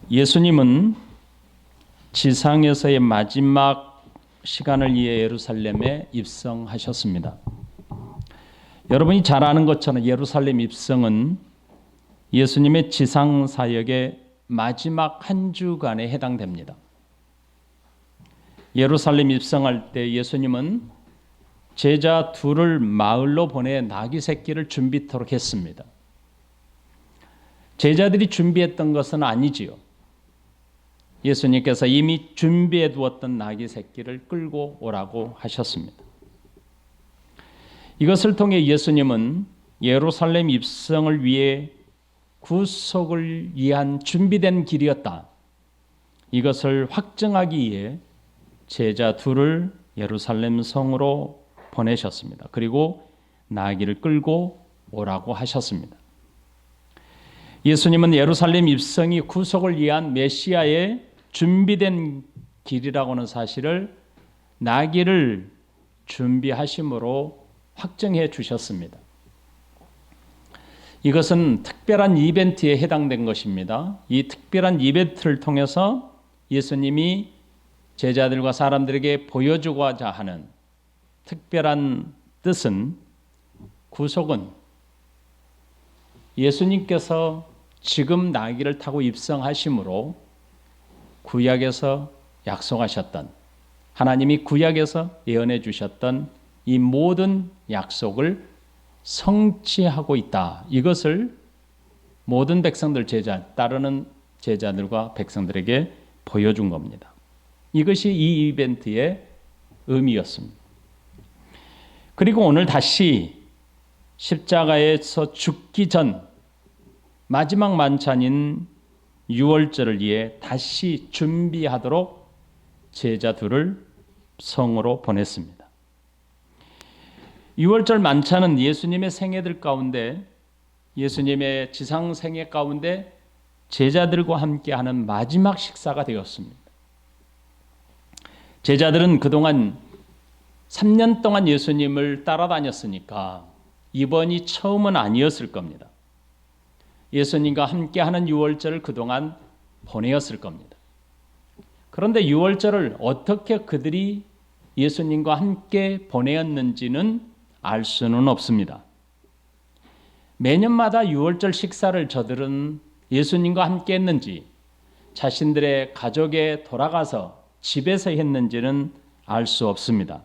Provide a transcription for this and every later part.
예수님은 지상에서의 마지막 시간을 위해 예루살렘에 입성하셨습니다. 여러분이 잘 아는 것처럼 예루살렘 입성은 예수님의 지상 사역의 마지막 한 주간에 해당됩니다. 예루살렘 입성할 때 예수님은 제자 둘을 마을로 보내 나귀 새끼를 준비토록 했습니다. 제자들이 준비했던 것은 아니지요. 예수님께서 이미 준비해 두었던 나귀 새끼를 끌고 오라고 하셨습니다. 이것을 통해 예수님은 예루살렘 입성을 위해 구속을 위한 준비된 길이었다. 이것을 확증하기 위해 제자 둘을 예루살렘 성으로 보내셨습니다. 그리고 나귀를 끌고 오라고 하셨습니다. 예수님은 예루살렘 입성이 구속을 위한 메시아의 준비된 길이라고 하는 사실을 나귀를 준비하심으로 확정해 주셨습니다. 이것은 특별한 이벤트에 해당된 것입니다. 이 특별한 이벤트를 통해서 예수님이 제자들과 사람들에게 보여주고자 하는 특별한 뜻은, 구속은 예수님께서 지금 나귀를 타고 입성하심으로 구약에서 약속하셨던, 하나님이 구약에서 예언해 주셨던 이 모든 약속을 성취하고 있다. 이것을 모든 백성들, 따르는 제자들과 백성들에게 보여준 겁니다. 이것이 이 이벤트의 의미였습니다. 그리고 오늘 다시 십자가에서 죽기 전 마지막 만찬인 유월절을 위해 다시 준비하도록 제자 둘을 성으로 보냈습니다. 유월절 만찬은 예수님의 생애들 가운데, 예수님의 지상 생애 가운데 제자들과 함께하는 마지막 식사가 되었습니다. 제자들은 그동안 3년 동안 예수님을 따라다녔으니까 이번이 처음은 아니었을 겁니다. 예수님과 함께하는 유월절을 그동안 보내었을 겁니다. 그런데 유월절을 어떻게 그들이 예수님과 함께 보내었는지는 알 수는 없습니다. 매년마다 유월절 식사를 저들은 예수님과 함께 했는지, 자신들의 가족에 돌아가서 집에서 했는지는 알 수 없습니다.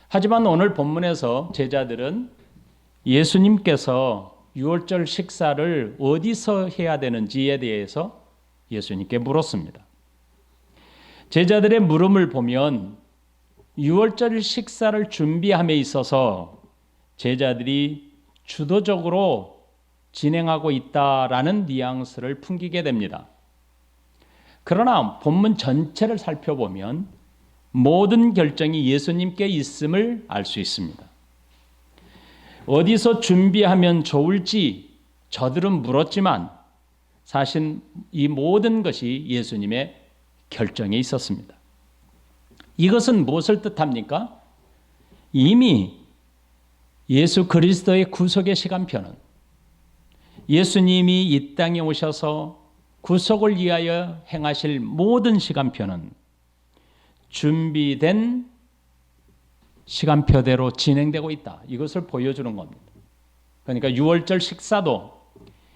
하지만 오늘 본문에서 제자들은 예수님께서 유월절 식사를 어디서 해야 되는지에 대해서 예수님께 물었습니다. 제자들의 물음을 보면 유월절 식사를 준비함에 있어서 제자들이 주도적으로 진행하고 있다라는 뉘앙스를 풍기게 됩니다. 그러나 본문 전체를 살펴보면 모든 결정이 예수님께 있음을 알 수 있습니다. 어디서 준비하면 좋을지 저들은 물었지만 사실 이 모든 것이 예수님의 결정에 있었습니다. 이것은 무엇을 뜻합니까? 이미 예수 그리스도의 구속의 시간표는, 예수님이 이 땅에 오셔서 구속을 위하여 행하실 모든 시간표는 준비된 시간표대로 진행되고 있다. 이것을 보여주는 겁니다. 그러니까 유월절 식사도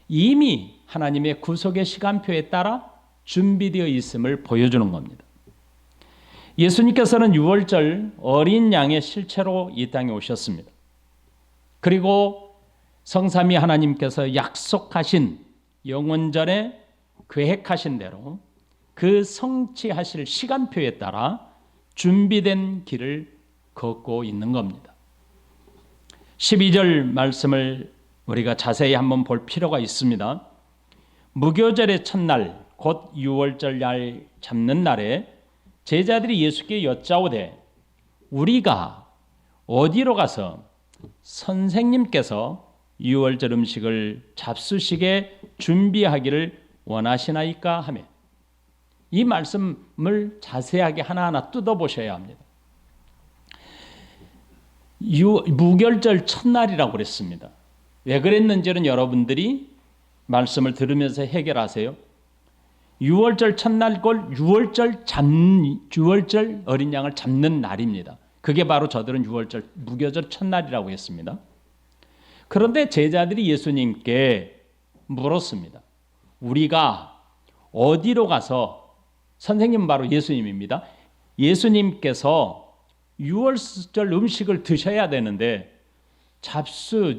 이미 하나님의 구속의 시간표에 따라 준비되어 있음을 보여주는 겁니다. 예수님께서는 유월절 어린 양의 실체로 이 땅에 오셨습니다. 그리고 성삼위 하나님께서 약속하신 영원전에 계획하신 대로 그 성취하실 시간표에 따라 준비된 길을 걷고 있는 겁니다. 12절 말씀을 우리가 자세히 한번 볼 필요가 있습니다. 무교절의 첫날, 곧 유월절 날 잡는 날에 제자들이 예수께 여짜오되 우리가 어디로 가서 선생님께서 유월절 음식을 잡수시게 준비하기를 원하시나이까 하며, 이 말씀을 자세하게 하나하나 뜯어보셔야 합니다. 무교절 첫날이라고 그랬습니다. 왜 그랬는지는 여러분들이 말씀을 들으면서 해결하세요. 유월절 첫날 걸 유월절 어린 양을 잡는 날입니다. 그게 바로 저들은 유월절 무교절 첫날이라고 했습니다. 그런데 제자들이 예수님께 물었습니다. 우리가 어디로 가서, 선생님은 바로 예수님입니다. 예수님께서 유월절 음식을 드셔야 되는데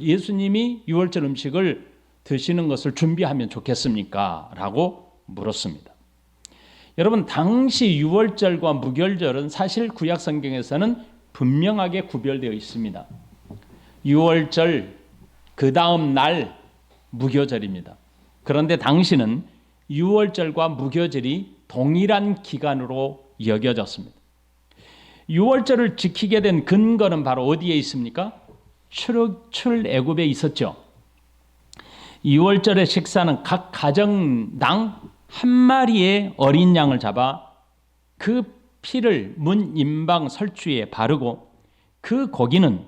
예수님이 유월절 음식을 드시는 것을 준비하면 좋겠습니까? 라고 물었습니다. 여러분, 당시 유월절과 무교절은 사실 구약 성경에서는 분명하게 구별되어 있습니다. 유월절 그 다음 날 무교절입니다. 그런데 당시는 유월절과 무교절이 동일한 기간으로 여겨졌습니다. 유월절을 지키게 된 근거는 바로 어디에 있습니까? 출애굽에 있었죠. 유월절의 식사는 각 가정당 한 마리의 어린 양을 잡아 그 피를 문 임방 설주에 바르고 그 고기는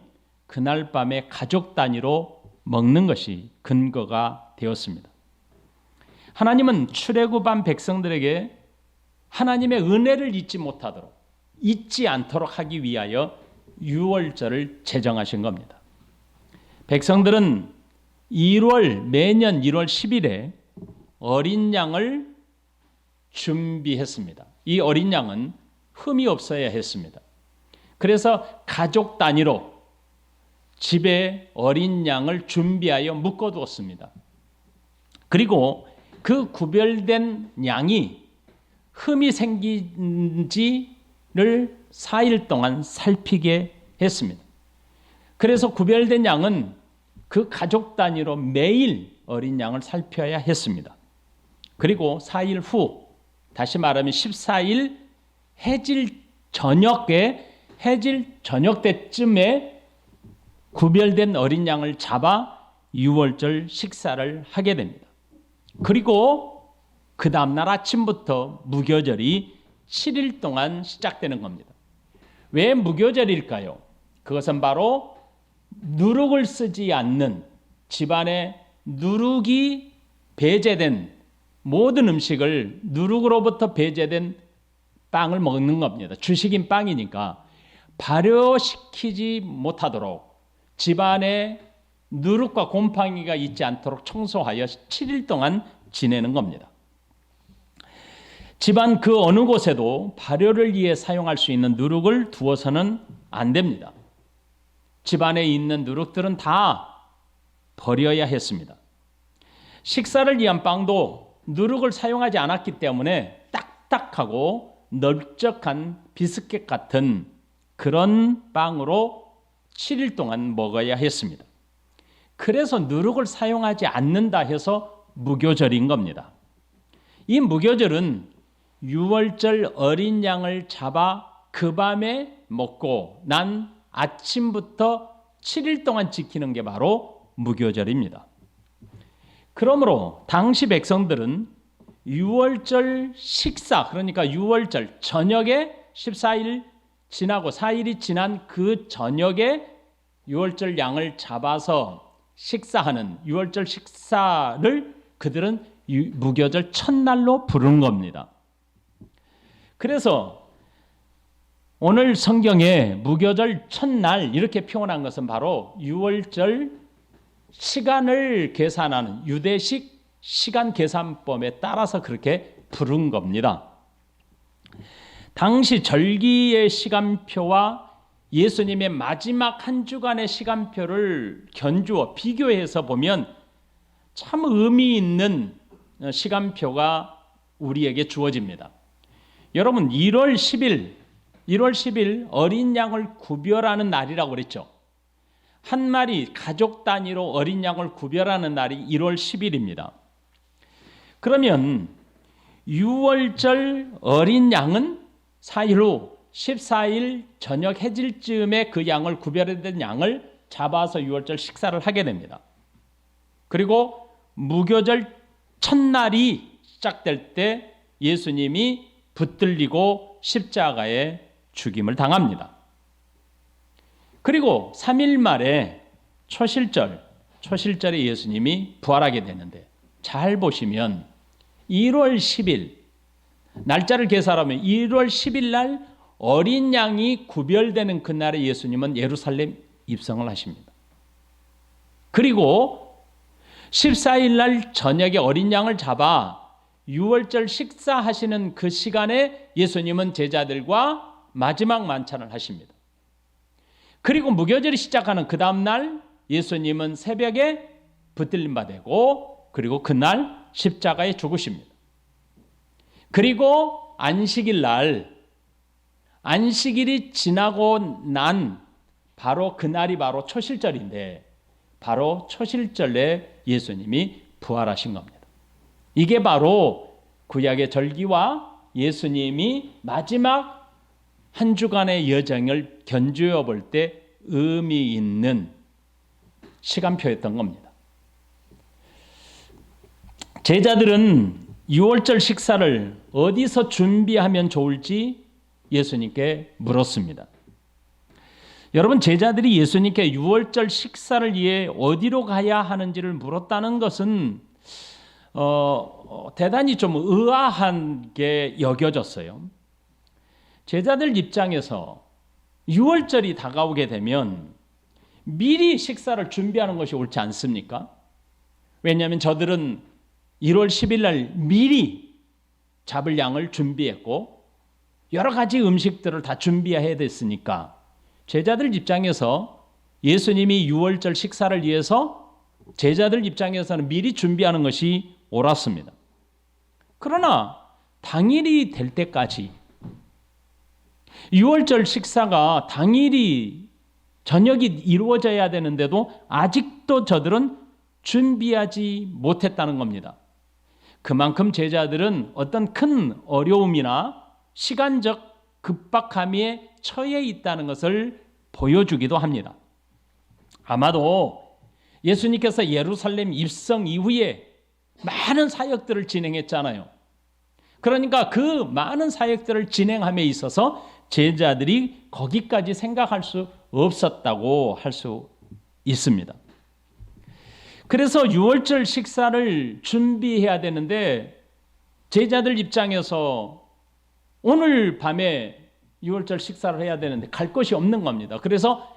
그날 밤에 가족 단위로 먹는 것이 근거가 되었습니다. 하나님은 출애굽한 백성들에게 하나님의 은혜를 잊지 않도록 하기 위하여 유월절을 제정하신 겁니다. 백성들은 매년 1월 10일에 어린 양을 준비했습니다. 이 어린 양은 흠이 없어야 했습니다. 그래서 가족 단위로 집에 어린 양을 준비하여 묶어두었습니다. 그리고 그 구별된 양이 흠이 생긴지를 4일 동안 살피게 했습니다. 그래서 구별된 양은 그 가족 단위로 매일 어린 양을 살펴야 했습니다. 그리고 4일 후, 다시 말하면 14일 해질 저녁 때쯤에 구별된 어린 양을 잡아 유월절 식사를 하게 됩니다. 그리고 그 다음날 아침부터 무교절이 7일 동안 시작되는 겁니다. 왜 무교절일까요? 그것은 바로 누룩을 쓰지 않는, 집안에 누룩이 배제된 모든 음식을, 누룩으로부터 배제된 빵을 먹는 겁니다. 주식인 빵이니까 발효시키지 못하도록 집안에 누룩과 곰팡이가 있지 않도록 청소하여 7일 동안 지내는 겁니다. 집안 그 어느 곳에도 발효를 위해 사용할 수 있는 누룩을 두어서는 안 됩니다. 집안에 있는 누룩들은 다 버려야 했습니다. 식사를 위한 빵도 누룩을 사용하지 않았기 때문에 딱딱하고 넓적한 비스켓 같은 그런 빵으로 7일 동안 먹어야 했습니다. 그래서 누룩을 사용하지 않는다 해서 무교절인 겁니다. 이 무교절은 유월절 어린 양을 잡아 그 밤에 먹고 난 아침부터 7일 동안 지키는 게 바로 무교절입니다. 그러므로 당시 백성들은 유월절 식사, 그러니까 유월절 저녁에 14일 지나고 4일이 지난 그 저녁에 유월절 양을 잡아서 식사하는 유월절 식사를 그들은 무교절 첫날로 부르는 겁니다. 그래서 오늘 성경에 무교절 첫날 이렇게 표현한 것은 바로 유월절 시간을 계산하는 유대식 시간 계산법에 따라서 그렇게 부른 겁니다. 당시 절기의 시간표와 예수님의 마지막 한 주간의 시간표를 견주어 비교해서 보면 참 의미 있는 시간표가 우리에게 주어집니다. 여러분, 1월 10일 어린 양을 구별하는 날이라고 그랬죠. 한 마리 가족 단위로 어린 양을 구별하는 날이 1월 10일입니다. 그러면 유월절 어린 양은 4일 후 14일 저녁 해질 즈음에 그 양을 구별된 양을 잡아서 유월절 식사를 하게 됩니다. 그리고 무교절 첫날이 시작될 때 예수님이 붙들리고 십자가에 죽임을 당합니다. 그리고 3일 말에 초실절에 예수님이 부활하게 되는데 잘 보시면 1월 10일 날짜를 계산하면 1월 10일 날 어린 양이 구별되는 그날에 예수님은 예루살렘 입성을 하십니다. 그리고 14일 날 저녁에 어린 양을 잡아 유월절 식사하시는 그 시간에 예수님은 제자들과 마지막 만찬을 하십니다. 그리고 무교절이 시작하는 그 다음 날 예수님은 새벽에 붙들림 받고 그리고 그날 십자가에 죽으십니다. 그리고 안식일 날, 안식일이 지나고 난 바로 그날이 바로 초실절인데 바로 초실절에 예수님이 부활하신 겁니다. 이게 바로 구약의 절기와 예수님이 마지막 한 주간의 여정을 견주어 볼 때 의미 있는 시간표였던 겁니다. 제자들은 유월절 식사를 어디서 준비하면 좋을지 예수님께 물었습니다. 여러분, 제자들이 예수님께 유월절 식사를 위해 어디로 가야 하는지를 물었다는 것은 대단히 좀 의아한 게 여겨졌어요. 제자들 입장에서 유월절이 다가오게 되면 미리 식사를 준비하는 것이 옳지 않습니까? 왜냐하면 저들은 1월 10일 날 미리 잡을 양을 준비했고 여러 가지 음식들을 다 준비해야 됐으니까 제자들 입장에서 예수님이 유월절 식사를 위해서 제자들 입장에서는 미리 준비하는 것이 옳았습니다. 그러나 당일이 될 때까지 유월절 식사가 당일이 저녁이 이루어져야 되는데도 아직도 저들은 준비하지 못했다는 겁니다. 그만큼 제자들은 어떤 큰 어려움이나 시간적 급박함에 처해 있다는 것을 보여주기도 합니다. 아마도 예수님께서 예루살렘 입성 이후에 많은 사역들을 진행했잖아요. 그러니까 그 많은 사역들을 진행함에 있어서 제자들이 거기까지 생각할 수 없었다고 할 수 있습니다. 그래서 유월절 식사를 준비해야 되는데 제자들 입장에서 오늘 밤에 유월절 식사를 해야 되는데 갈 곳이 없는 겁니다. 그래서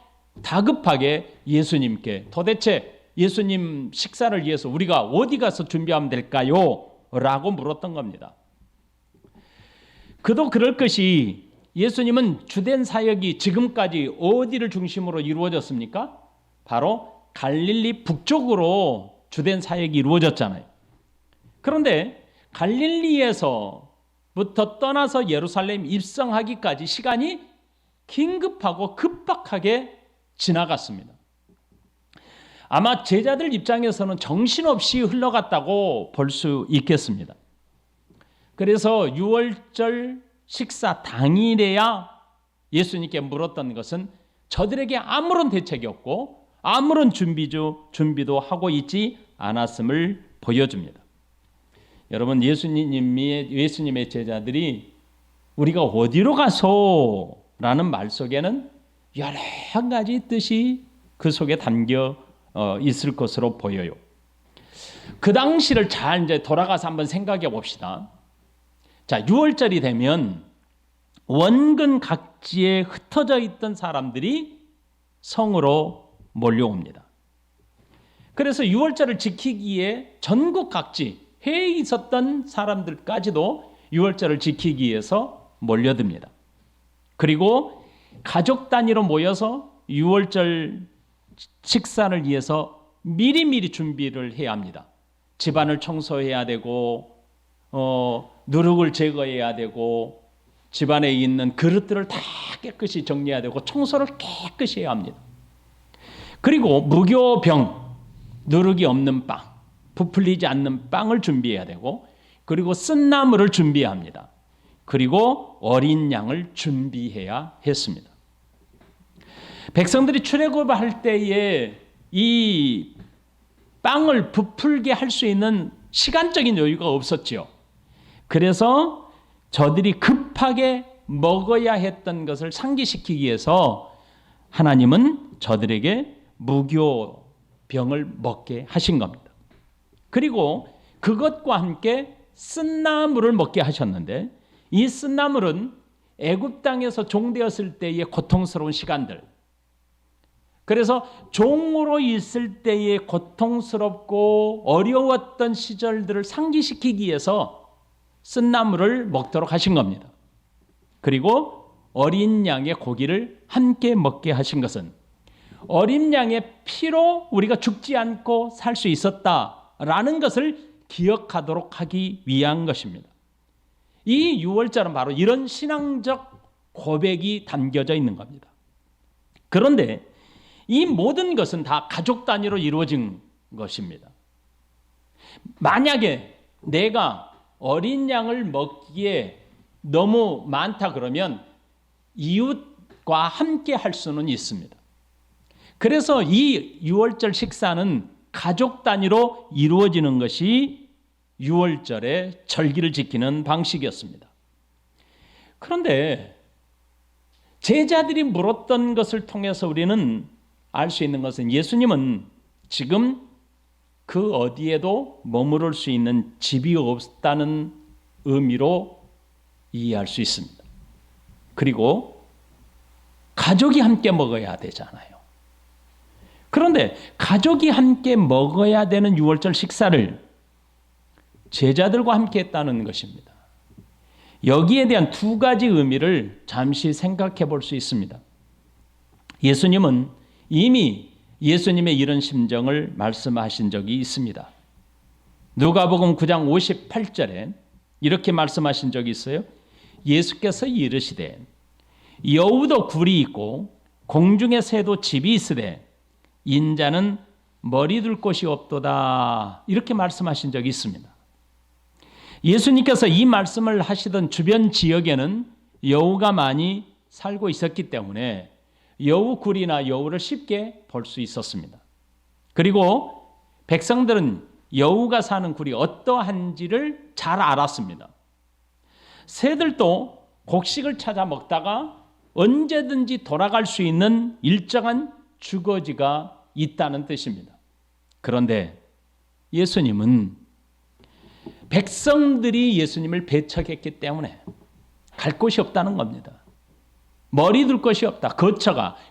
다급하게 예수님께 도대체 예수님 식사를 위해서 우리가 어디 가서 준비하면 될까요? 라고 물었던 겁니다. 그도 그럴 것이 예수님은 주된 사역이 지금까지 어디를 중심으로 이루어졌습니까? 바로 갈릴리 북쪽으로 주된 사역이 이루어졌잖아요. 그런데 갈릴리에서부터 떠나서 예루살렘 입성하기까지 시간이 긴급하고 급박하게 지나갔습니다. 아마 제자들 입장에서는 정신없이 흘러갔다고 볼 수 있겠습니다. 그래서 유월절 식사 당일에야 예수님께 물었던 것은 저들에게 아무런 대책이 없고 아무런 준비도 하고 있지 않았음을 보여줍니다. 여러분, 예수님의 제자들이 우리가 어디로 가서? 라는 말 속에는 여러 가지 뜻이 그 속에 담겨 있을 것으로 보여요. 그 당시를 잘 이제 돌아가서 한번 생각해 봅시다. 자, 6월절이 되면 원근 각지에 흩어져 있던 사람들이 성으로 몰려옵니다. 그래서 6월절을 지키기에 전국 각지 해에 있었던 사람들까지도 6월절을 지키기 위해서 몰려듭니다. 그리고 가족 단위로 모여서 6월절 식사를 위해서 미리미리 준비를 해야 합니다. 집안을 청소해야 되고 누룩을 제거해야 되고 집안에 있는 그릇들을 다 깨끗이 정리해야 되고 청소를 깨끗이 해야 합니다. 그리고 무교병, 누룩이 없는 빵, 부풀리지 않는 빵을 준비해야 되고 그리고 쓴나물을 준비해야 합니다. 그리고 어린 양을 준비해야 했습니다. 백성들이 출애굽할 때에 이 빵을 부풀게 할 수 있는 시간적인 여유가 없었죠. 그래서 저들이 급하게 먹어야 했던 것을 상기시키기 위해서 하나님은 저들에게 무교병을 먹게 하신 겁니다. 그리고 그것과 함께 쓴나물을 먹게 하셨는데 이 쓴나물은 애굽 땅에서 종되었을 때의 고통스러운 시간들, 그래서 종으로 있을 때의 고통스럽고 어려웠던 시절들을 상기시키기 위해서 쓴나물을 먹도록 하신 겁니다. 그리고 어린 양의 고기를 함께 먹게 하신 것은 어린 양의 피로 우리가 죽지 않고 살 수 있었다라는 것을 기억하도록 하기 위한 것입니다. 이 유월절은 바로 이런 신앙적 고백이 담겨져 있는 겁니다. 그런데 이 모든 것은 다 가족 단위로 이루어진 것입니다. 만약에 내가 어린 양을 먹기에 너무 많다 그러면 이웃과 함께 할 수는 있습니다. 그래서 이 유월절 식사는 가족 단위로 이루어지는 것이 유월절의 절기를 지키는 방식이었습니다. 그런데 제자들이 물었던 것을 통해서 우리는 알 수 있는 것은 예수님은 지금 그 어디에도 머무를 수 있는 집이 없다는 의미로 이해할 수 있습니다. 그리고 가족이 함께 먹어야 되잖아요. 그런데 가족이 함께 먹어야 되는 유월절 식사를 제자들과 함께 했다는 것입니다. 여기에 대한 두 가지 의미를 잠시 생각해 볼 수 있습니다. 예수님은 이미 예수님의 이런 심정을 말씀하신 적이 있습니다. 누가복음 9장 58절에 이렇게 말씀하신 적이 있어요. 예수께서 이르시되 여우도 굴이 있고 공중의 새도 집이 있으되 인자는 머리 둘 곳이 없도다, 이렇게 말씀하신 적이 있습니다. 예수님께서 이 말씀을 하시던 주변 지역에는 여우가 많이 살고 있었기 때문에 여우 굴이나 여우를 쉽게 볼 수 있었습니다. 그리고 백성들은 여우가 사는 굴이 어떠한지를 잘 알았습니다. 새들도 곡식을 찾아 먹다가 언제든지 돌아갈 수 있는 일정한 주거지가 있다는 뜻입니다. 그런데 예수님은 백성들이 예수님을 배척했기 때문에 갈 곳이 없다는 겁니다. 머리 둘 것이 없다.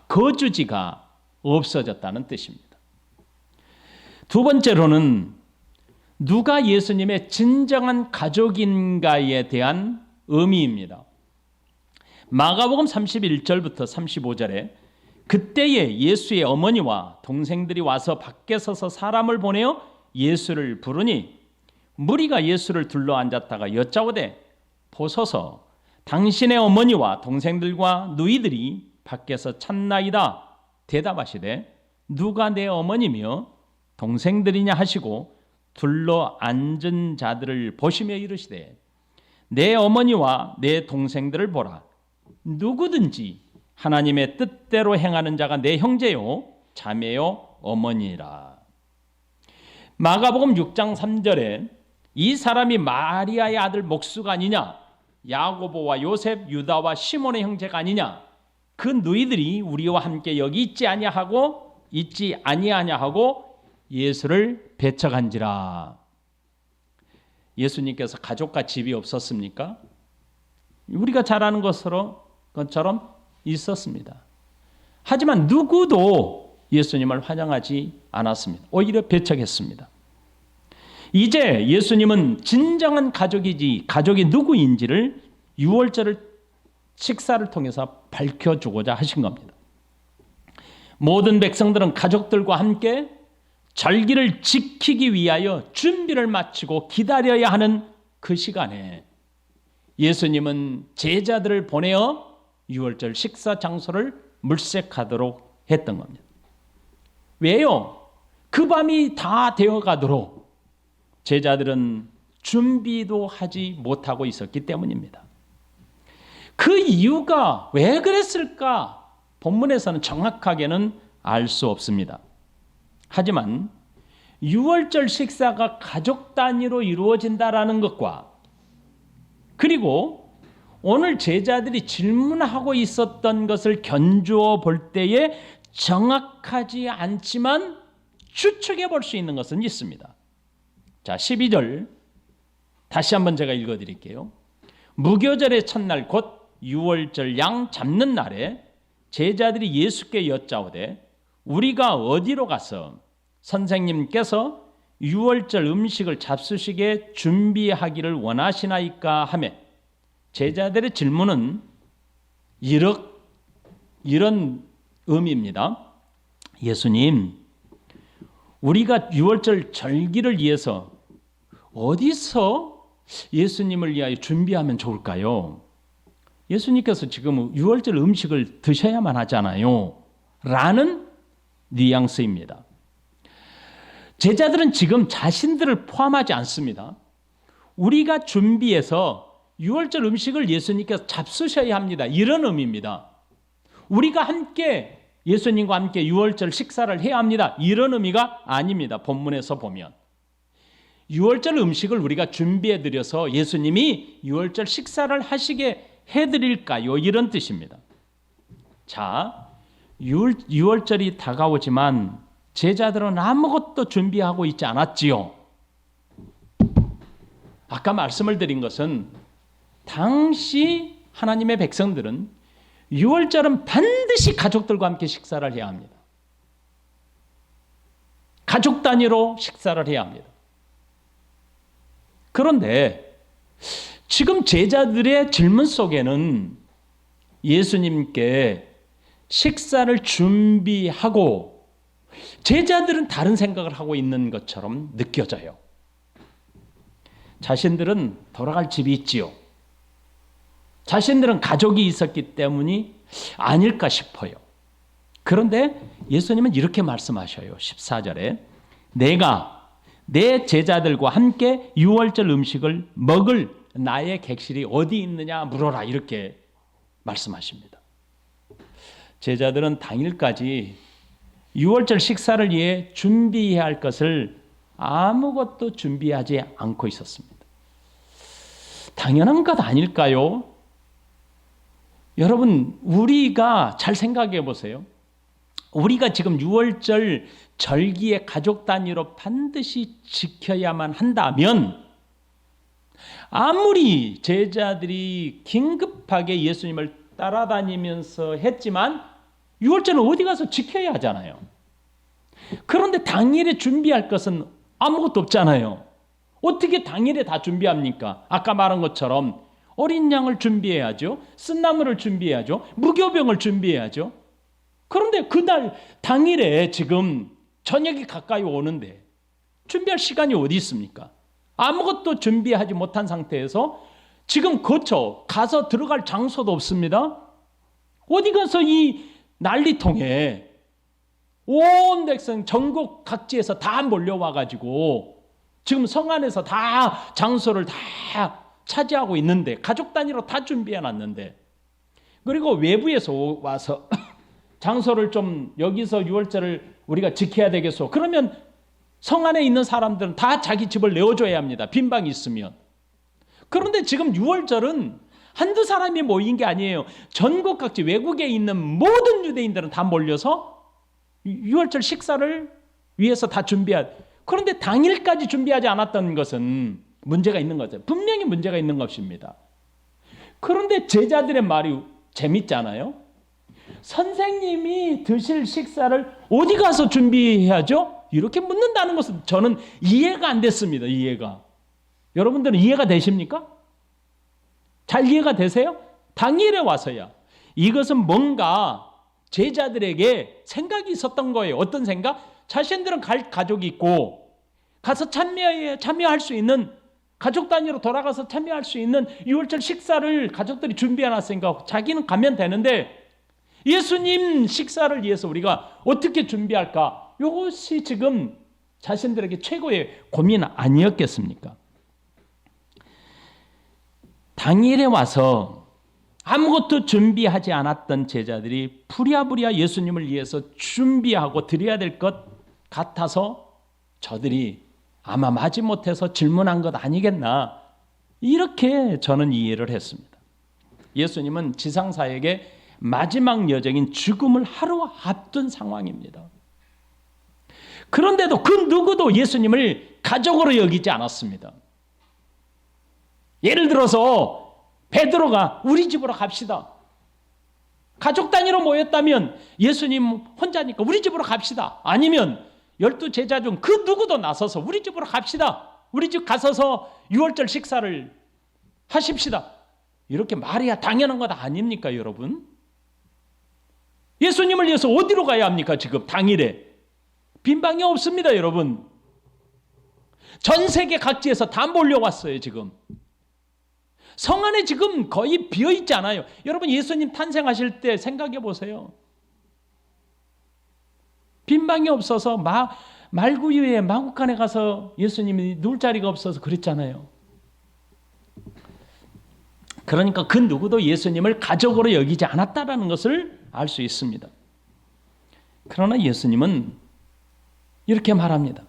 거주지가 없어졌다는 뜻입니다. 두 번째로는 누가 예수님의 진정한 가족인가에 대한 의미입니다. 마가복음 31절부터 35절에 그때에 예수의 어머니와 동생들이 와서 밖에 서서 사람을 보내어 예수를 부르니 무리가 예수를 둘러앉았다가 여짜오되 보소서 당신의 어머니와 동생들과 누이들이 밖에서 찾나이다. 대답하시되 누가 내 어머니며 동생들이냐 하시고 둘러 앉은 자들을 보시며 이르시되 내 어머니와 내 동생들을 보라. 누구든지 하나님의 뜻대로 행하는 자가 내 형제요 자매요 어머니라. 마가복음 6장 3절에 이 사람이 마리아의 아들 목수가 아니냐, 야고보와 요셉, 유다와 시몬의 형제가 아니냐, 그 누이들이 우리와 함께 여기 있지 아니하냐 하고 예수를 배척한지라. 예수님께서 가족과 집이 없었습니까? 우리가 잘 아는 것처럼 있었습니다. 하지만 누구도 예수님을 환영하지 않았습니다. 오히려 배척했습니다. 이제 예수님은 진정한 가족이 누구인지를 유월절 식사를 통해서 밝혀주고자 하신 겁니다. 모든 백성들은 가족들과 함께 절기를 지키기 위하여 준비를 마치고 기다려야 하는 그 시간에 예수님은 제자들을 보내어 유월절 식사 장소를 물색하도록 했던 겁니다. 왜요? 그 밤이 다 되어가도록 제자들은 준비도 하지 못하고 있었기 때문입니다. 그 이유가 왜 그랬을까? 본문에서는 정확하게는 알 수 없습니다. 하지만 유월절 식사가 가족 단위로 이루어진다라는 것과 그리고 오늘 제자들이 질문하고 있었던 것을 견주어 볼 때에 정확하지 않지만 추측해 볼 수 있는 것은 있습니다. 자, 12절 다시 한번 제가 읽어드릴게요. 무교절의 첫날 곧 유월절 양 잡는 날에 제자들이 예수께 여짜오되 우리가 어디로 가서 선생님께서 유월절 음식을 잡수시게 준비하기를 원하시나이까 하며 제자들의 질문은 이런 의미입니다. 예수님, 우리가 유월절 절기를 위해서 어디서 예수님을 위하여 준비하면 좋을까요? 예수님께서 지금 유월절 음식을 드셔야만 하잖아요. 라는 뉘앙스입니다. 제자들은 지금 자신들을 포함하지 않습니다. 우리가 준비해서 유월절 음식을 예수님께서 잡수셔야 합니다. 이런 의미입니다. 우리가 함께 예수님과 함께 유월절 식사를 해야 합니다. 이런 의미가 아닙니다. 본문에서 보면. 유월절 음식을 우리가 준비해 드려서 예수님이 유월절 식사를 하시게 해드릴까요? 이런 뜻입니다. 자, 유월절이 다가오지만 제자들은 아무것도 준비하고 있지 않았지요. 아까 말씀을 드린 것은 당시 하나님의 백성들은 유월절은 반드시 가족들과 함께 식사를 해야 합니다. 가족 단위로 식사를 해야 합니다. 그런데 지금 제자들의 질문 속에는 예수님께 식사를 준비하고 제자들은 다른 생각을 하고 있는 것처럼 느껴져요. 자신들은 돌아갈 집이 있지요. 자신들은 가족이 있었기 때문이 아닐까 싶어요. 그런데 예수님은 이렇게 말씀하셔요. 14절에 내가 내 제자들과 함께 유월절 음식을 먹을 나의 객실이 어디 있느냐 물어라 이렇게 말씀하십니다. 제자들은 당일까지 유월절 식사를 위해 준비해야 할 것을 아무것도 준비하지 않고 있었습니다. 당연한 것 아닐까요? 여러분, 우리가 잘 생각해 보세요. 우리가 지금 유월절 절기에 가족 단위로 반드시 지켜야만 한다면 아무리 제자들이 긴급하게 예수님을 따라다니면서 했지만 유월절은 어디 가서 지켜야 하잖아요. 그런데 당일에 준비할 것은 아무것도 없잖아요. 어떻게 당일에 다 준비합니까? 아까 말한 것처럼 어린 양을 준비해야죠. 쓴나물을 준비해야죠. 무교병을 준비해야죠. 그런데 그날 당일에 지금 저녁이 가까이 오는데 준비할 시간이 어디 있습니까? 아무것도 준비하지 못한 상태에서 지금 가서 들어갈 장소도 없습니다. 어디 가서 이 난리통에 온 백성 전국 각지에서 다 몰려와가지고 지금 성 안에서 다 장소를 다 차지하고 있는데 가족 단위로 다 준비해놨는데 그리고 외부에서 와서 장소를 좀 여기서 유월절을 우리가 지켜야 되겠소. 그러면 성 안에 있는 사람들은 다 자기 집을 내어줘야 합니다. 빈방이 있으면. 그런데 지금 유월절은 한두 사람이 모인 게 아니에요. 전국 각지 외국에 있는 모든 유대인들은 다 몰려서 유월절 식사를 위해서 다 준비해야. 그런데 당일까지 준비하지 않았던 것은 문제가 있는 거죠. 분명히 문제가 있는 것입니다. 그런데 제자들의 말이 재밌잖아요. 선생님이 드실 식사를 어디 가서 준비해야죠? 이렇게 묻는다는 것은 저는 이해가 안 됐습니다. 이해가. 여러분들은 이해가 되십니까? 잘 이해가 되세요? 당일에 와서야. 이것은 뭔가 제자들에게 생각이 있었던 거예요. 어떤 생각? 자신들은 가족이 있고 가서 참여할 수 있는 가족 단위로 돌아가서 참여할 수 있는 유월절 식사를 가족들이 준비해 놨으니까 자기는 가면 되는데 예수님 식사를 위해서 우리가 어떻게 준비할까? 이것이 지금 자신들에게 최고의 고민 아니었겠습니까? 당일에 와서 아무것도 준비하지 않았던 제자들이 부랴부랴 예수님을 위해서 준비하고 드려야 될 것 같아서 저들이 아마 마지못해서 질문한 것 아니겠나 이렇게 저는 이해를 했습니다. 예수님은 지상사역의 마지막 여정인 죽음을 하루 앞둔 상황입니다. 그런데도 그 누구도 예수님을 가족으로 여기지 않았습니다. 예를 들어서 베드로가 우리 집으로 갑시다. 가족 단위로 모였다면 예수님 혼자니까 우리 집으로 갑시다. 아니면 12제자 중 그 누구도 나서서 우리 집으로 갑시다. 우리 집 가서서 유월절 식사를 하십시다. 이렇게 말해야 당연한 것 아닙니까, 여러분? 예수님을 위해서 어디로 가야 합니까, 지금 당일에? 빈 방이 없습니다, 여러분. 전 세계 각지에서 다 몰려왔어요, 지금. 성 안에 지금 거의 비어있지 않아요. 여러분, 예수님 탄생하실 때 생각해 보세요. 빈 방이 없어서 말구유에 마구간에 가서 예수님이 누울 자리가 없어서 그랬잖아요. 그러니까 그 누구도 예수님을 가족으로 여기지 않았다라는 것을 알 수 있습니다. 그러나 예수님은 이렇게 말합니다.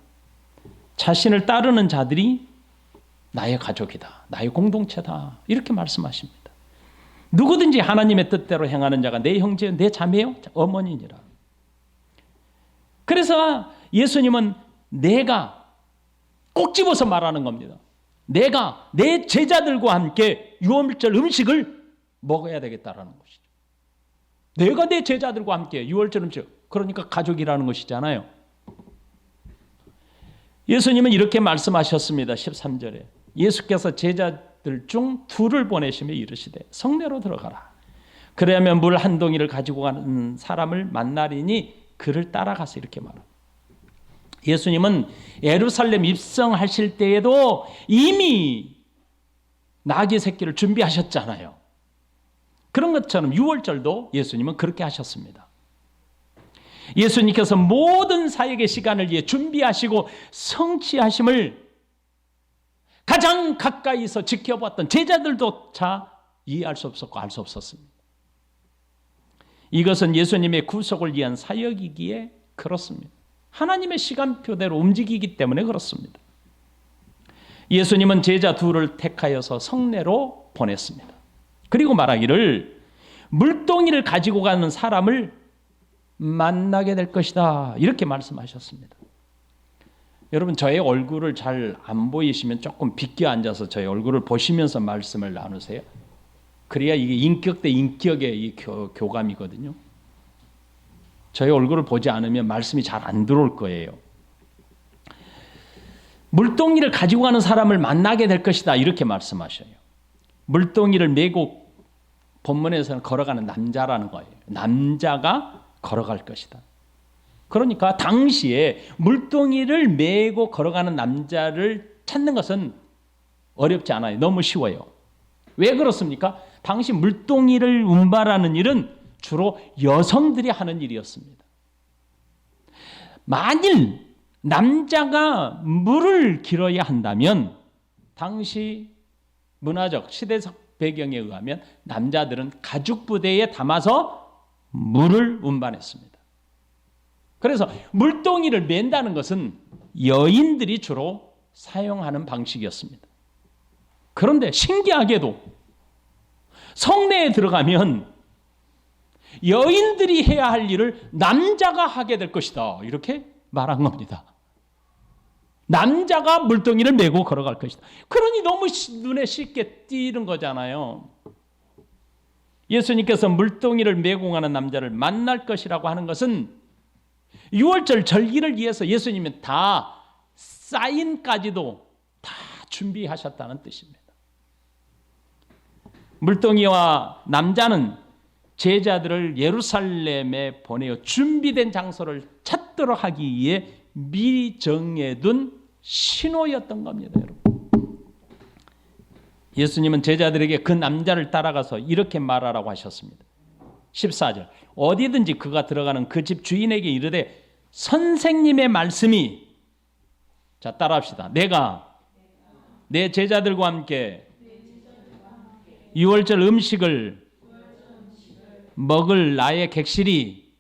자신을 따르는 자들이 나의 가족이다. 나의 공동체다. 이렇게 말씀하십니다. 누구든지 하나님의 뜻대로 행하는 자가 내 형제요, 내 자매요, 어머니니라. 그래서 예수님은 내가 꼭 집어서 말하는 겁니다. 내가 내 제자들과 함께 유월절 음식을 먹어야 되겠다라는 것이죠. 내가 내 제자들과 함께 유월절 음식, 그러니까 가족이라는 것이잖아요. 예수님은 이렇게 말씀하셨습니다. 13절에 예수께서 제자들 중 둘을 보내시며 이르시되 성내로 들어가라. 그래야면 물 한 동이를 가지고 가는 사람을 만나리니 그를 따라가서 이렇게 말합니다. 예수님은 예루살렘 입성하실 때에도 이미 나귀 새끼를 준비하셨잖아요. 그런 것처럼 유월절도 예수님은 그렇게 하셨습니다. 예수님께서 모든 사역의 시간을 위해 준비하시고 성취하심을 가장 가까이서 지켜봤던 제자들도 잘 이해할 수 없었고 알 수 없었습니다. 이것은 예수님의 구속을 위한 사역이기에 그렇습니다. 하나님의 시간표대로 움직이기 때문에 그렇습니다. 예수님은 제자 둘을 택하여서 성내로 보냈습니다. 그리고 말하기를 물동이를 가지고 가는 사람을 만나게 될 것이다. 이렇게 말씀하셨습니다. 여러분, 저의 얼굴을 잘 안 보이시면 조금 비껴 앉아서 저의 얼굴을 보시면서 말씀을 나누세요. 그래야 이게 인격 대 인격의 이 교감이거든요. 저의 얼굴을 보지 않으면 말씀이 잘 안 들어올 거예요. 물동이를 가지고 가는 사람을 만나게 될 것이다. 이렇게 말씀하셔요. 물동이를 메고 본문에서는 걸어가는 남자라는 거예요. 남자가 걸어갈 것이다. 그러니까 당시에 물동이를 메고 걸어가는 남자를 찾는 것은 어렵지 않아요. 너무 쉬워요. 왜 그렇습니까? 당시 물동이를 운반하는 일은 주로 여성들이 하는 일이었습니다. 만일 남자가 물을 길어야 한다면 당시 문화적 시대적 배경에 의하면 남자들은 가죽 부대에 담아서 물을 운반했습니다. 그래서 물동이를 맨다는 것은 여인들이 주로 사용하는 방식이었습니다. 그런데 신기하게도 성내에 들어가면 여인들이 해야 할 일을 남자가 하게 될 것이다. 이렇게 말한 겁니다. 남자가 물동이를 메고 걸어갈 것이다. 그러니 너무 눈에 쉽게 띄는 거잖아요. 예수님께서 물동이를 메고 가는 남자를 만날 것이라고 하는 것은 유월절 절기를 위해서 예수님은 다 사인까지도 다 준비하셨다는 뜻입니다. 물동이와 남자는 제자들을 예루살렘에 보내어 준비된 장소를 찾도록 하기 위해 미리 정해둔 신호였던 겁니다, 여러분. 예수님은 제자들에게 그 남자를 따라가서 이렇게 말하라고 하셨습니다. 14절 어디든지 그가 들어가는 그 집 주인에게 이르되 선생님의 말씀이, 자 따라합시다. 내가 내 제자들과 함께 유월절 음식을 먹을 나의 객실이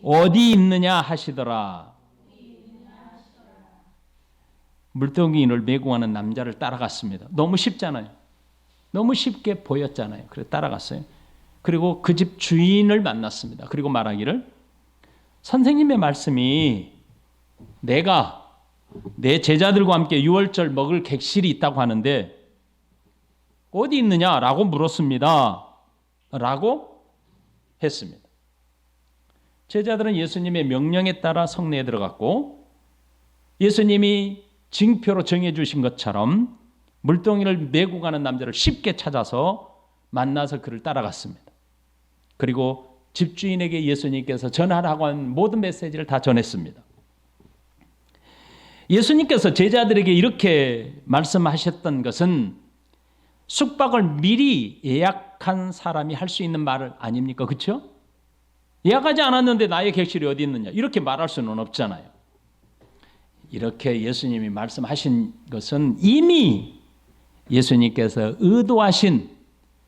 어디 있느냐 하시더라. 물동이를 메고 가는 남자를 따라갔습니다. 너무 쉽잖아요. 너무 쉽게 보였잖아요. 그래서 따라갔어요. 그리고 그 집 주인을 만났습니다. 그리고 말하기를 선생님의 말씀이 내가 내 제자들과 함께 유월절 먹을 객실이 있다고 하는데 어디 있느냐라고 물었습니다. 라고 했습니다. 제자들은 예수님의 명령에 따라 성내에 들어갔고 예수님이 징표로 정해주신 것처럼 물동이를 메고 가는 남자를 쉽게 찾아서 만나서 그를 따라갔습니다. 그리고 집주인에게 예수님께서 전하라고 한 모든 메시지를 다 전했습니다. 예수님께서 제자들에게 이렇게 말씀하셨던 것은 숙박을 미리 예약한 사람이 할 수 있는 말 아닙니까? 그렇죠? 예약하지 않았는데 나의 객실이 어디 있느냐 이렇게 말할 수는 없잖아요. 이렇게 예수님이 말씀하신 것은 이미 예수님께서 의도하신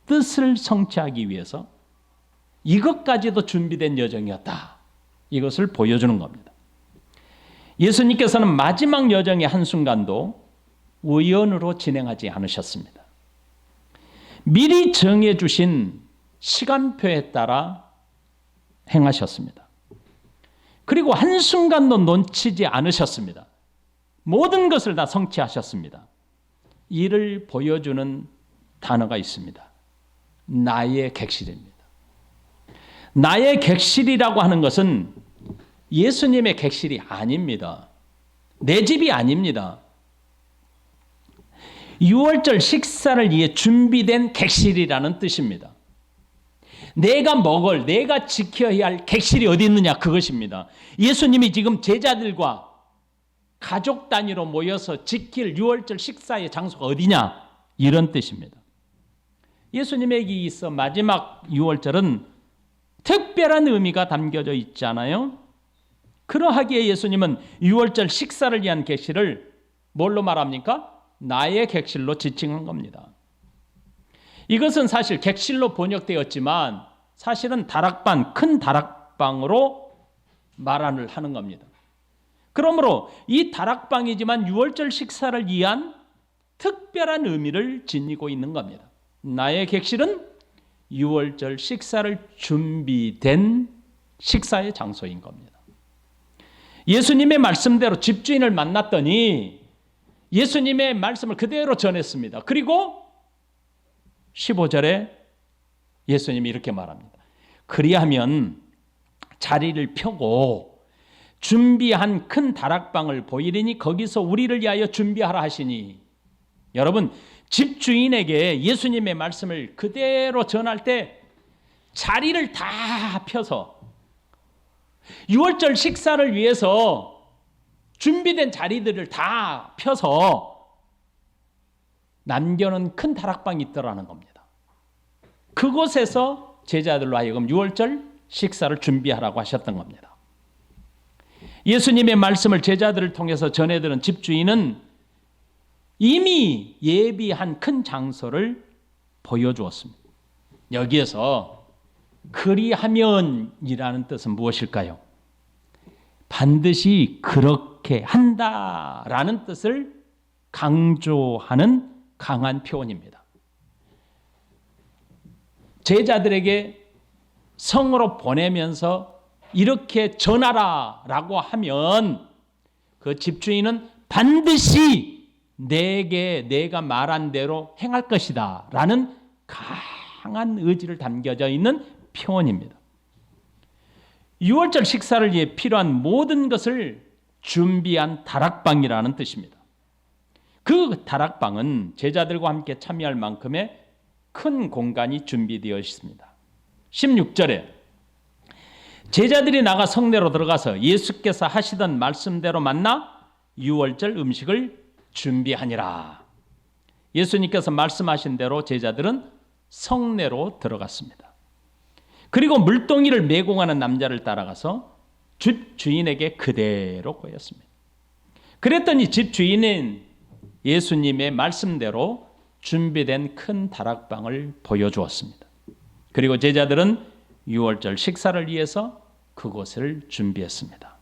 뜻을 성취하기 위해서 이것까지도 준비된 여정이었다. 이것을 보여주는 겁니다. 예수님께서는 마지막 여정의 한순간도 우연으로 진행하지 않으셨습니다. 미리 정해주신 시간표에 따라 행하셨습니다. 그리고 한순간도 놓치지 않으셨습니다. 모든 것을 다 성취하셨습니다. 이를 보여주는 단어가 있습니다. 나의 객실입니다. 나의 객실이라고 하는 것은 예수님의 객실이 아닙니다. 내 집이 아닙니다. 유월절 식사를 위해 준비된 객실이라는 뜻입니다. 내가 지켜야 할 객실이 어디 있느냐 그것입니다. 예수님이 지금 제자들과 가족 단위로 모여서 지킬 유월절 식사의 장소가 어디냐 이런 뜻입니다. 예수님에게 있어 마지막 유월절은 특별한 의미가 담겨져 있잖아요. 그러하기에 예수님은 유월절 식사를 위한 객실을 뭘로 말합니까? 나의 객실로 지칭한 겁니다. 이것은 사실 객실로 번역되었지만 사실은 다락방, 큰 다락방으로 말을 하는 겁니다. 그러므로 이 다락방이지만 유월절 식사를 위한 특별한 의미를 지니고 있는 겁니다. 나의 객실은 유월절 식사를 준비된 식사의 장소인 겁니다. 예수님의 말씀대로 집주인을 만났더니 예수님의 말씀을 그대로 전했습니다. 그리고 15절에 예수님이 이렇게 말합니다. 그리하면 자리를 펴고 준비한 큰 다락방을 보이리니 거기서 우리를 위하여 준비하라 하시니 여러분 집주인에게 예수님의 말씀을 그대로 전할 때 자리를 다 펴서 유월절 식사를 위해서 준비된 자리들을 다 펴서 남겨놓은 큰 다락방이 있더라는 겁니다. 그곳에서 제자들로 하여금 유월절 식사를 준비하라고 하셨던 겁니다. 예수님의 말씀을 제자들을 통해서 전해들은 집주인은 이미 예비한 큰 장소를 보여주었습니다. 여기에서 그리하면이라는 뜻은 무엇일까요? 반드시 그렇게 한다라는 뜻을 강조하는 강한 표현입니다. 제자들에게 성으로 보내면서 이렇게 전하라라고 하면 그 집주인은 반드시 내가 말한 대로 행할 것이다 라는 강한 의지를 담겨져 있는 표현입니다. 유월절 식사를 위해 필요한 모든 것을 준비한 다락방이라는 뜻입니다. 그 다락방은 제자들과 함께 참여할 만큼의 큰 공간이 준비되어 있습니다. 16절에 제자들이 나가 성내로 들어가서 예수께서 하시던 말씀대로 만나 유월절 음식을 준비하니라. 예수님께서 말씀하신 대로 제자들은 성내로 들어갔습니다. 그리고 물동이를 메고 가는 남자를 따라가서 집주인에게 그대로 보였습니다. 그랬더니 집주인은 예수님의 말씀대로 준비된 큰 다락방을 보여주었습니다. 그리고 제자들은 유월절 식사를 위해서 그곳을 준비했습니다.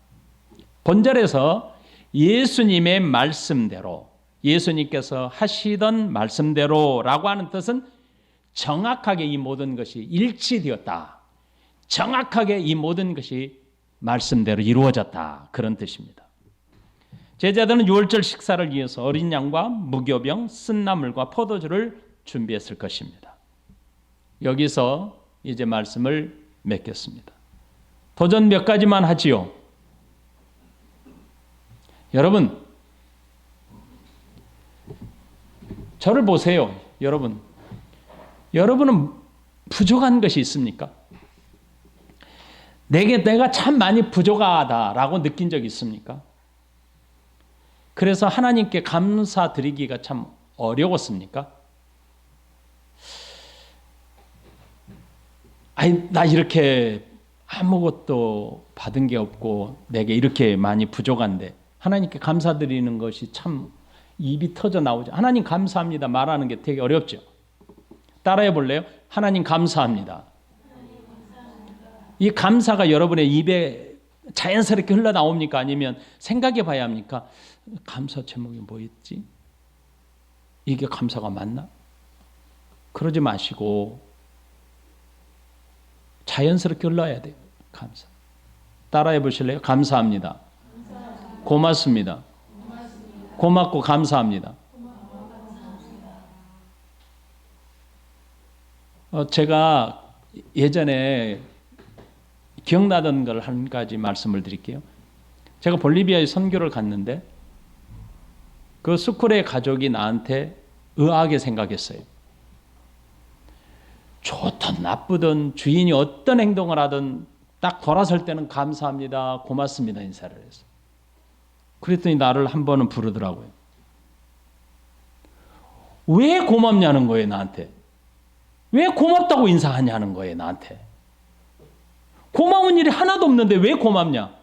본절에서 예수님의 말씀대로, 예수님께서 하시던 말씀대로라고 하는 뜻은 정확하게 이 모든 것이 일치되었다. 정확하게 이 모든 것이 말씀대로 이루어졌다. 그런 뜻입니다. 제자들은 유월절 식사를 위해서 어린 양과 무교병, 쓴나물과 포도주를 준비했을 것입니다. 여기서 이제 말씀을 맺겠습니다. 도전 몇 가지만 하지요. 여러분, 저를 보세요. 여러분은 부족한 것이 있습니까? 내가 참 많이 부족하다라고 느낀 적 있습니까? 그래서 하나님께 감사드리기가 참 어려웠습니까? 나 이렇게 아무것도 받은 게 없고 내게 이렇게 많이 부족한데 하나님께 감사드리는 것이 참 입이 터져 나오죠. 하나님 감사합니다 말하는 게 되게 어렵죠. 따라해 볼래요? 하나님 감사합니다. 이 감사가 여러분의 입에 자연스럽게 흘러나옵니까? 아니면 생각해 봐야 합니까? 감사 제목이 뭐였지? 이게 감사가 맞나? 그러지 마시고 자연스럽게 흘러야 돼요. 감사. 따라해 보실래요? 감사합니다. 고맙습니다. 고맙고 감사합니다. 제가 예전에 기억나던 걸 한 가지 말씀을 드릴게요. 제가 볼리비아에 선교를 갔는데 그 스쿨의 가족이 나한테 의아하게 생각했어요. 좋든 나쁘든 주인이 어떤 행동을 하든 딱 돌아설 때는 감사합니다, 고맙습니다 인사를 했어요. 그랬더니 나를 한 번은 부르더라고요. 왜 고맙냐는 거예요, 나한테. 왜 고맙다고 인사하냐는 거예요, 나한테. 고마운 일이 하나도 없는데 왜 고맙냐?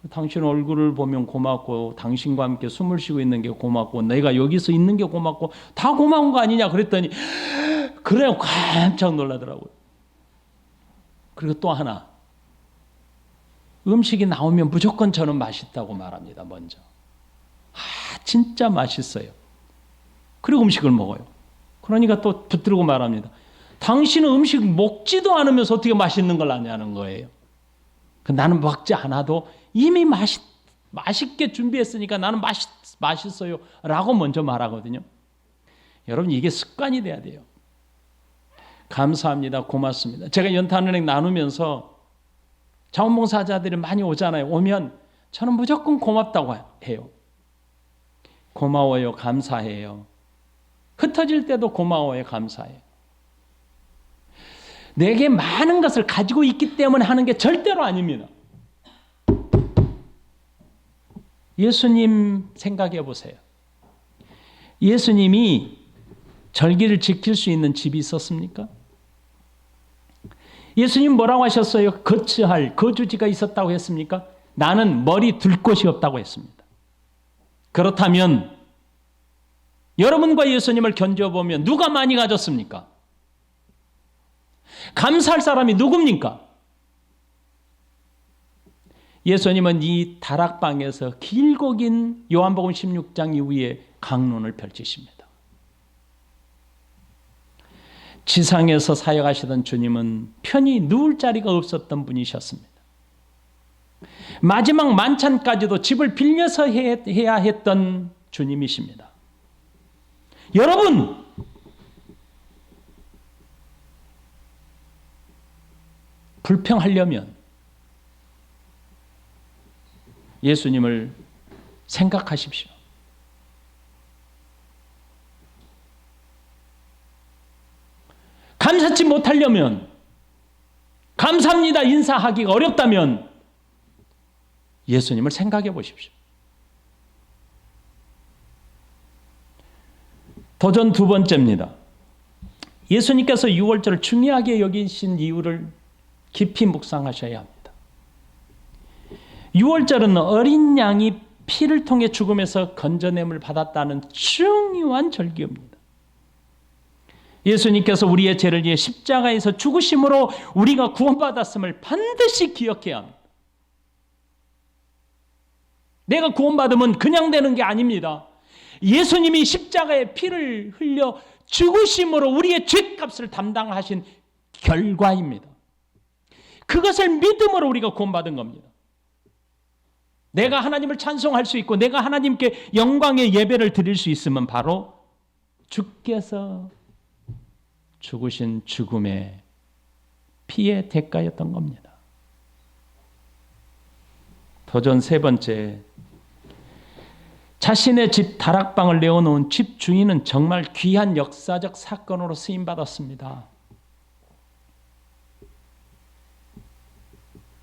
당신 얼굴을 보면 고맙고 당신과 함께 숨을 쉬고 있는 게 고맙고 내가 여기서 있는 게 고맙고 다 고마운 거 아니냐 그랬더니 그래요, 깜짝 놀라더라고요. 그리고 또 하나, 음식이 나오면 무조건 저는 맛있다고 말합니다. 먼저. 진짜 맛있어요. 그리고 음식을 먹어요. 그러니까 또 붙들고 말합니다. 당신은 음식 먹지도 않으면서 어떻게 맛있는 걸 아냐는 거예요. 나는 먹지 않아도 이미 맛있게 준비했으니까 나는 맛있어요 라고 먼저 말하거든요. 여러분, 이게 습관이 돼야 돼요. 감사합니다, 고맙습니다. 제가 연탄은행 나누면서 자원봉사자들이 많이 오잖아요. 오면 저는 무조건 고맙다고 해요. 고마워요, 감사해요. 흩어질 때도 고마워요, 감사해요. 내게 많은 것을 가지고 있기 때문에 하는 게 절대로 아닙니다. 예수님 생각해 보세요. 예수님이 절기를 지킬 수 있는 집이 있었습니까? 예수님 뭐라고 하셨어요? 거처할 거주지가 있었다고 했습니까? 나는 머리 둘 곳이 없다고 했습니다. 그렇다면 여러분과 예수님을 견뎌보면 누가 많이 가졌습니까? 감사할 사람이 누굽니까? 예수님은 이 다락방에서 길고 긴 요한복음 16장 이후에 강론을 펼치십니다. 지상에서 사역하시던 주님은 편히 누울 자리가 없었던 분이셨습니다. 마지막 만찬까지도 집을 빌려서 해야 했던 주님이십니다. 여러분, 불평하려면 예수님을 생각하십시오. 감사치 못하려면, 감사합니다 인사하기가 어렵다면 예수님을 생각해 보십시오. 도전 두 번째입니다. 예수님께서 유월절을 중요하게 여기신 이유를 깊이 묵상하셔야 합니다. 유월절은 어린 양이 피를 통해 죽음에서 건져냄을 받았다는 중요한 절기입니다. 예수님께서 우리의 죄를 위해 십자가에서 죽으심으로 우리가 구원받았음을 반드시 기억해야 합니다. 내가 구원받으면 그냥 되는 게 아닙니다. 예수님이 십자가에 피를 흘려 죽으심으로 우리의 죄값을 담당하신 결과입니다. 그것을 믿음으로 우리가 구원받은 겁니다. 내가 하나님을 찬송할 수 있고 내가 하나님께 영광의 예배를 드릴 수 있으면 바로 주께서 죽으신 죽음의 피의 대가였던 겁니다. 도전 세 번째, 자신의 집 다락방을 내어놓은 집 주인은 정말 귀한 역사적 사건으로 쓰임받았습니다.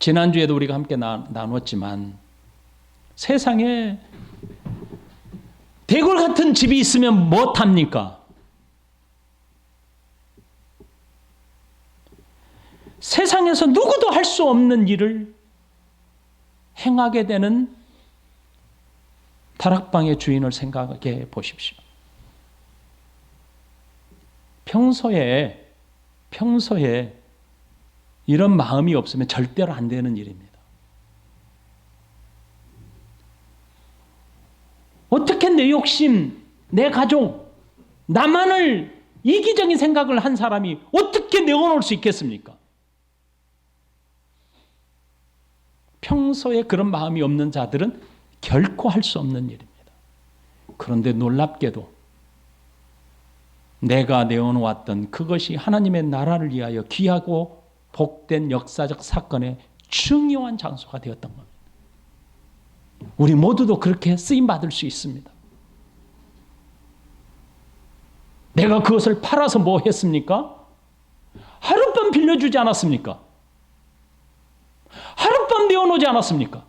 지난주에도 우리가 함께 나눴지만 세상에 대궐 같은 집이 있으면 못합니까? 세상에서 누구도 할 수 없는 일을 행하게 되는 다락방의 주인을 생각해 보십시오. 평소에 이런 마음이 없으면 절대로 안 되는 일입니다. 어떻게 내 욕심, 내 가족, 나만을 이기적인 생각을 한 사람이 어떻게 내어놓을 수 있겠습니까? 평소에 그런 마음이 없는 자들은 결코 할 수 없는 일입니다. 그런데 놀랍게도 내가 내어놓았던 그것이 하나님의 나라를 위하여 귀하고 복된 역사적 사건의 중요한 장소가 되었던 겁니다. 우리 모두도 그렇게 쓰임받을 수 있습니다. 내가 그것을 팔아서 뭐 했습니까? 하룻밤 빌려주지 않았습니까? 하룻밤 내어놓지 않았습니까?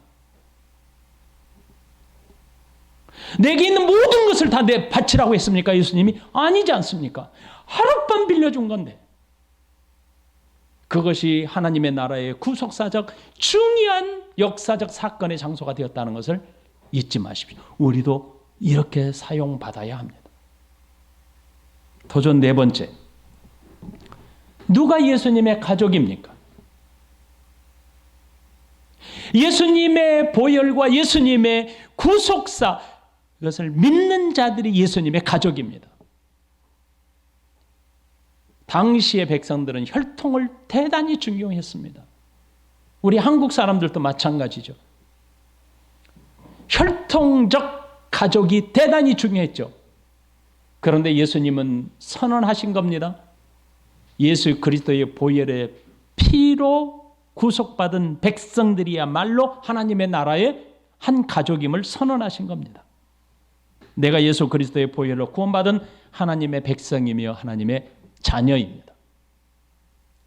내게 있는 모든 것을 다 내 바치라고 했습니까? 예수님이? 아니지 않습니까? 하룻밤 빌려준 건데 그것이 하나님의 나라의 구속사적 중요한 역사적 사건의 장소가 되었다는 것을 잊지 마십시오. 우리도 이렇게 사용받아야 합니다. 도전 네 번째, 누가 예수님의 가족입니까? 예수님의 보혈과 예수님의 구속사, 이것을 믿는 자들이 예수님의 가족입니다. 당시의 백성들은 혈통을 대단히 중요했습니다. 우리 한국 사람들도 마찬가지죠. 혈통적 가족이 대단히 중요했죠. 그런데 예수님은 선언하신 겁니다. 예수 그리스도의 보혈의 피로 구속받은 백성들이야말로 하나님의 나라의 한 가족임을 선언하신 겁니다. 내가 예수 그리스도의 보혈로 구원받은 하나님의 백성이며 하나님의 자녀입니다.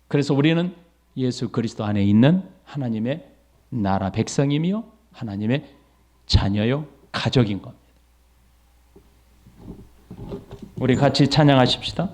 그래서 우리는 예수 그리스도 안에 있는 하나님의 나라 백성이며 하나님의 자녀요 가족인 겁니다. 우리 같이 찬양하십시다.